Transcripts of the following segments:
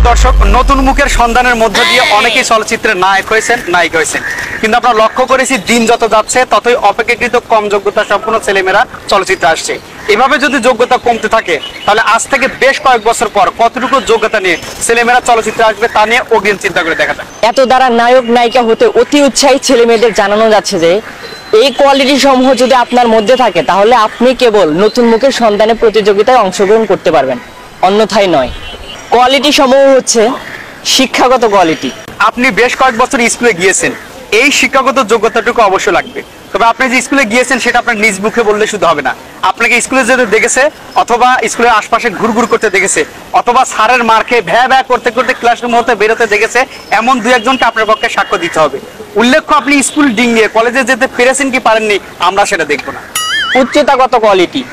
দর্শক, নতুন মুখের সন্ধানের মধ্য দিয়ে অনেকেই চলচ্চিত্রের নায়ক হয়েছেন, নায়িকা হয়েছেন, কিন্তু আমরা লক্ষ্য করেছি দিন যত যাচ্ছে ততই অপেক্ষাকৃত কম যোগ্যতা সম্পন্ন ছেলেমেয়েরা চলচ্চিত্রে আসছে। এভাবে যদি যোগ্যতা কমতে থাকে তাহলে আজ থেকে বেশ কয়েক বছর পর কতটুকু যোগ্যতা নিয়ে ছেলেমেয়েরা চলচ্চিত্রে আসবে তা নিয়ে অগ্রিম চিন্তা করে দেখা যায়। এত দ্বারা নায়ক নায়িকা হতে অতি উৎসাহী ছেলে মেয়েদের জানানো যাচ্ছে যে এই কোয়ালিটি সমূহ যদি আপনার মধ্যে থাকে তাহলে আপনি কেবল নতুন মুখের সন্ধানে প্রতিযোগিতায় অংশগ্রহণ করতে পারবেন, অন্যথায় নয়। কোয়ালিটি সমূহ হচ্ছে শিক্ষাগত কোয়ালিটি। আপনি বেশ কয়েক বছর স্কুলে গিয়েছেন, এই শিক্ষাগত যোগ্যতাটুকু অবশ্যই লাগবে। তবে আপনি যে স্কুলে গিয়েছেন সেটা আপনার নিজ মুখে বললে শুধু হবে না। আপনাকে স্কুলে যেতে দেখেছে, অথবা স্কুলের আশপাশে ঘুরঘুর করতে দেখেছে, অথবা স্যারের মার খেয়ে ভ্যা ভ্যা করতে করতে ক্লাসরুম হতে বেরোতে দেখেছে, এমন দু একজনকে আপনার পক্ষে সাক্ষ্য দিতে হবে। উল্লেখ্য, আপনি স্কুল ডিঙিয়ে কলেজে যেতে পেরেছেন কি পারেননি আমরা সেটা দেখবো না। উচ্চতাগত কোয়ালিটি।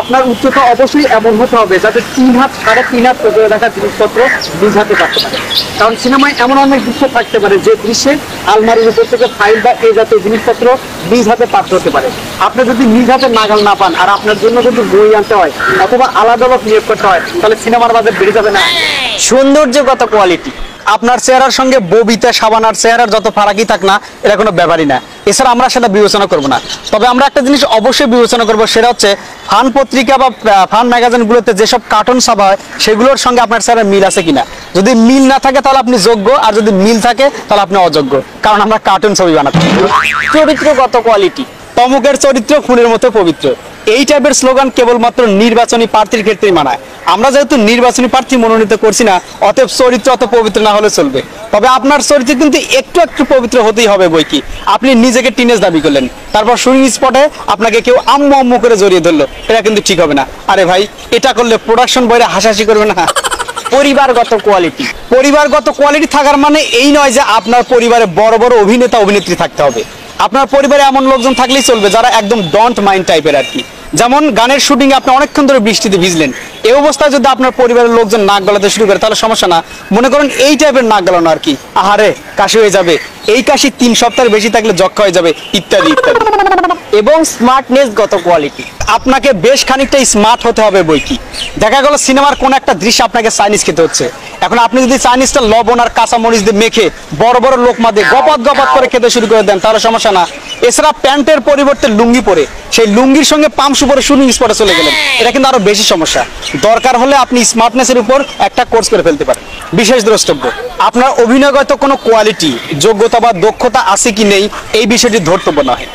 আপনার উচ্চতা অবশ্যই এমন হতে হবে যাতে 3 হাত 3.5 হাত পর্যন্ত রাখা জিনিসপত্র নিজ হাতে পারতে পারে। কারণ সিনেমায় এমন অনেক দৃশ্য থাকতে পারে যে দৃশ্যে আলমারির উপর থেকে ফাইল বা এই জাতীয় জিনিসপত্র নিজ হাতে পারতে হতে পারে। আপনি যদি নিজ হাতে নাগাল না পান আর আপনার জন্য যদি বই আনতে হয় অথবা আলাদা লোক নিয়োগ করতে হয় তাহলে সিনেমার বাজার বেড়ে যাবে না। সৌন্দর্যগত কোয়ালিটি। আপনার চেহারার সঙ্গে ববিতা সাবানার চেহারার যত ফারাকি থাক না, এটা কোনো ব্যাপারই না। এছাড়া আমরা সেটা বিবেচনা করব না। তবে আমরা একটা জিনিস অবশ্যই বিবেচনা করব, সেটা হচ্ছে ফান পত্রিকা বা ফান ম্যাগাজিনগুলোতে যেসব কার্টুন ছাপা হয় সেগুলোর সঙ্গে আপনার চেহারার মিল আছে কিনা। যদি মিল না থাকে তাহলে আপনি যোগ্য, আর যদি মিল থাকে তাহলে আপনি অযোগ্য, কারণ আমরা কার্টুন ছবি বানাতে। চরিত্রগত কোয়ালিটি। তমুকের চরিত্র ফুলের মতো পবিত্র, এই টাইপের স্লোগান কেবলমাত্র নির্বাচনী প্রার্থীর ক্ষেত্রেই মানায়। আমরা যেহেতু নির্বাচনী প্রার্থী মনোনীত করছি না, অতএব চরিত্র অত পবিত্র না হলে চলবে। তবে আপনার চরিত্র কিন্তু একটু একটু পবিত্র হতেই হবে বই কি। আপনি নিজেকে টিনেজ দাবি করলেন, তারপর শুটিং স্পটে আপনাকে কেউ আম্মু আম্মু করে জড়িয়ে ধরলো, এটা কিন্তু ঠিক হবে না। আরে ভাই, এটা করলে প্রোডাকশন বইরে হাসাহাসি করবে না। পরিবারগত কোয়ালিটি। পরিবারগত কোয়ালিটি থাকার মানে এই নয় যে আপনার পরিবারে বড় বড় অভিনেতা অভিনেত্রী থাকতে হবে। আপনার পরিবারে এমন লোকজন থাকলেই চলবে যারা একদম ডন্ট মাইন্ড টাইপের আর কি। যেমন গানের শুটিং এ আপনি অনেকক্ষণ ধরে বৃষ্টিতে ভিজলেন, এই অবস্থায় যদি আপনার পরিবারের লোকজন নাক গলাতে শুরু করে তাহলে সমস্যা না। মনে করেন এই টাইপের নাক গলানো আর কি, আহারে কাশি হয়ে যাবে, এই কাশি 3 সপ্তাহের বেশি থাকলে যক্ষা হয়ে যাবে, ইত্যাদি ইত্যাদি। এবং স্মার্টনেসগত কোয়ালিটি। আপনাকে বেশ খানিকটা স্মার্ট হতে হবে বই কি। দেখা গেল সিনেমার কোন একটা দৃশ্য আপনাকে চাইনিজ খেতে হচ্ছে, এখন আপনি যদি চাইনিজটা লবণ আর কাঁচা মরিচ দিয়ে মেখে বড় বড় লোকমা দিয়ে গপাত গপাত করে খেতে শুরু করে দেন তাহলে সমস্যা না। এছাড়া প্যান্টের পরিবর্তে লুঙ্গি পরে সেই লুঙ্গির সঙ্গে পামশু পরে শুটিং স্পটে চলে গেলেন, এটা কিন্তু আরো বেশি সমস্যা। দরকার হলে আপনি স্মার্টনেসের উপর একটা কোর্স করে ফেলতে পারেন। বিশেষ দ্রষ্টব্য, আপনার অভিনয়গত কোনো কোয়ালিটি, যোগ্যতা বা দক্ষতা আছে কি নেই এই বিষয়টি ধর্তব্য নয়।